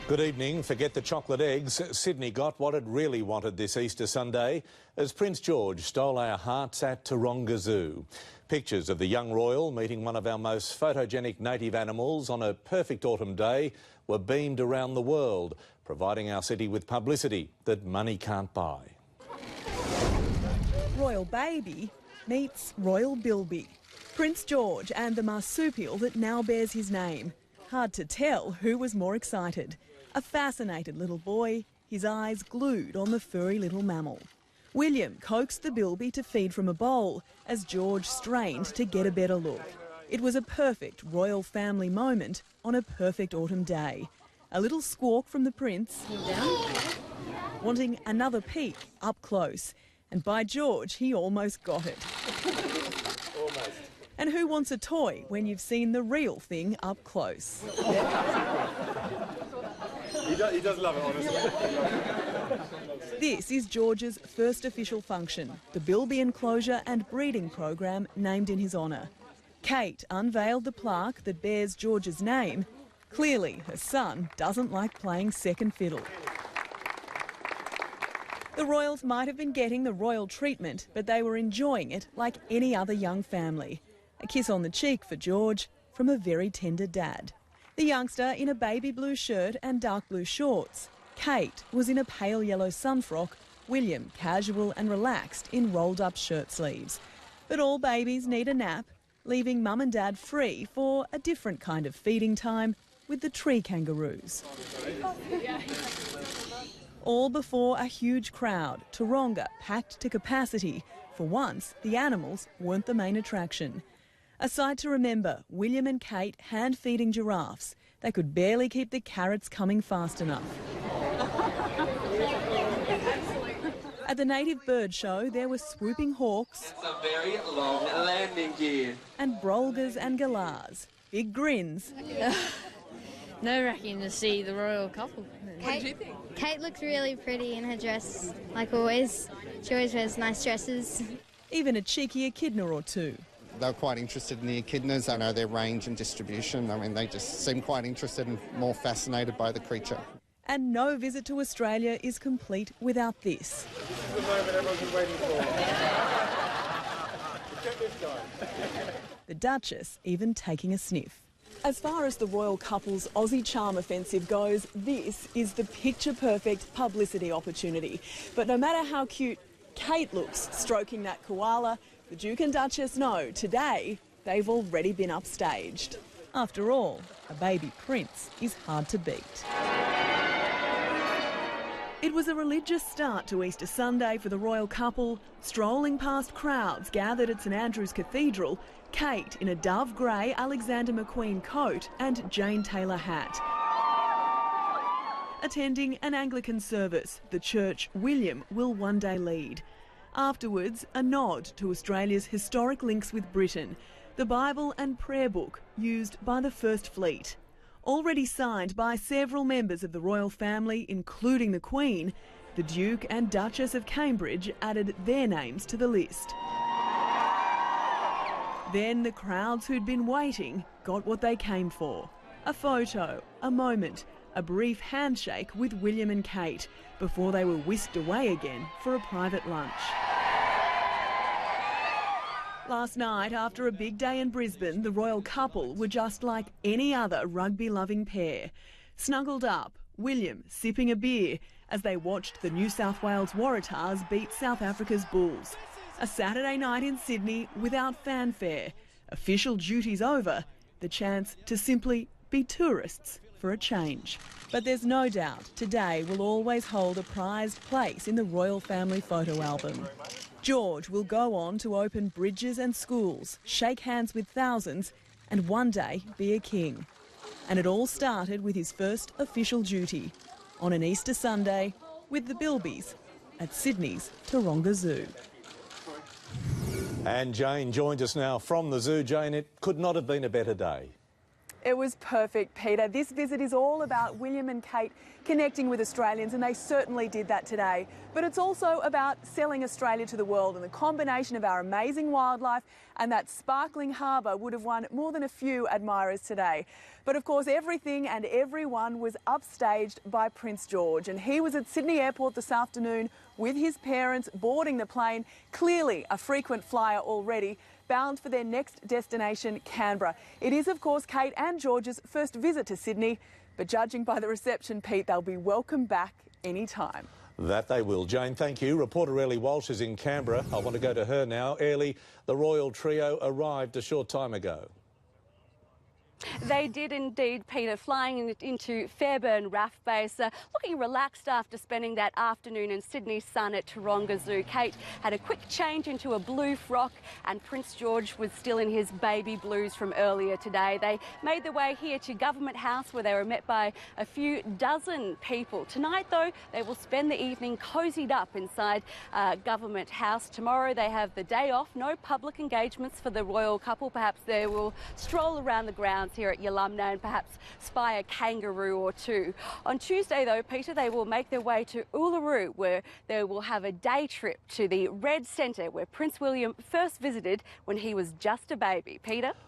Good evening. Forget the chocolate eggs. Sydney got what it really wanted this Easter Sunday as Prince George stole our hearts at Taronga Zoo. Pictures of the young royal meeting one of our most photogenic native animals on a perfect autumn day were beamed around the world, providing our city with publicity that money can't buy. Royal baby meets royal bilby. Prince George and the marsupial that now bears his name. Hard to tell who was more excited. A fascinated little boy, his eyes glued on the furry little mammal. William coaxed the bilby to feed from a bowl as George strained to get a better look. It was a perfect royal family moment on a perfect autumn day. A little squawk from the prince, wanting another peek up close. And by George, he almost got it. Almost. And who wants a toy when you've seen the real thing up close? He does love it, honestly. This is George's first official function, the Bilby Enclosure and Breeding Program named in his honour. Kate unveiled the plaque that bears George's name. Clearly, her son doesn't like playing second fiddle. The royals might have been getting the royal treatment, but they were enjoying it like any other young family. A kiss on the cheek for George from a very tender dad. The youngster in a baby blue shirt and dark blue shorts. Kate was in a pale yellow sunfrock, William casual and relaxed in rolled up shirt sleeves. But all babies need a nap, leaving mum and dad free for a different kind of feeding time with the tree kangaroos. All before a huge crowd, Taronga packed to capacity. For once, the animals weren't the main attraction. A sight to remember, William and Kate hand-feeding giraffes. They could barely keep the carrots coming fast enough. At the native bird show, there were swooping hawks. That's a very long landing gear. And brolgas and galahs. Big grins. Nerve-wracking to see the royal couple. What did you think? Kate looked really pretty in her dress, like always. She always wears nice dresses. Even a cheeky echidna or two. They were quite interested in the echidnas. I know their range and distribution. I mean, they just seem quite interested and more fascinated by the creature. And no visit to Australia is complete without this. This is the moment everyone's been waiting for. Check this guy. The Duchess even taking a sniff. As far as the royal couple's Aussie charm offensive goes, this is the picture-perfect publicity opportunity. But no matter how cute Kate looks stroking that koala, the Duke and Duchess know today they've already been upstaged. After all, a baby prince is hard to beat. It was a religious start to Easter Sunday for the royal couple. Strolling past crowds gathered at St Andrew's Cathedral, Kate in a dove grey Alexander McQueen coat and Jane Taylor hat. Attending an Anglican service, the church William will one day lead. Afterwards, a nod to Australia's historic links with Britain, the Bible and prayer book used by the First Fleet. Already signed by several members of the royal family, including the Queen, the Duke and Duchess of Cambridge added their names to the list. Then the crowds who'd been waiting got what they came for. A photo, a moment, a brief handshake with William and Kate before they were whisked away again for a private lunch. Last night, after a big day in Brisbane, the royal couple were just like any other rugby-loving pair. Snuggled up, William sipping a beer as they watched the New South Wales Waratahs beat South Africa's Bulls. A Saturday night in Sydney without fanfare. Official duties over, the chance to simply be tourists for a change. But there's no doubt today will always hold a prized place in the royal family photo album. George will go on to open bridges and schools, shake hands with thousands, and one day be a king. And it all started with his first official duty on an Easter Sunday with the bilbies at Sydney's Taronga Zoo. And Jane joins us now from the zoo. Jane, it could not have been a better day. It was perfect, Peter. This visit is all about William and Kate connecting with Australians, and they certainly did that today. But it's also about selling Australia to the world, and the combination of our amazing wildlife and that sparkling harbour would have won more than a few admirers today. But of course, everything and everyone was upstaged by Prince George, and he was at Sydney Airport this afternoon with his parents boarding the plane, clearly a frequent flyer already, bound for their next destination, Canberra. It is, of course, Kate and George's first visit to Sydney, but judging by the reception, Pete, they'll be welcome back anytime. That they will. Jane, thank you. Reporter Ellie Walsh is in Canberra. I want to go to her now. Ellie, the royal trio arrived a short time ago. They did indeed, Peter, flying into Fairburn RAF base, looking relaxed after spending that afternoon in Sydney's sun at Taronga Zoo. Kate had a quick change into a blue frock, and Prince George was still in his baby blues from earlier today. They made their way here to Government House, where they were met by a few dozen people. Tonight, though, they will spend the evening cosied up inside Government House. Tomorrow they have the day off, no public engagements for the royal couple. Perhaps they will stroll around the grounds here at Yalumna and perhaps spy a kangaroo or two. On Tuesday, though, Peter, they will make their way to Uluru, where they will have a day trip to the Red Centre, where Prince William first visited when he was just a baby. Peter?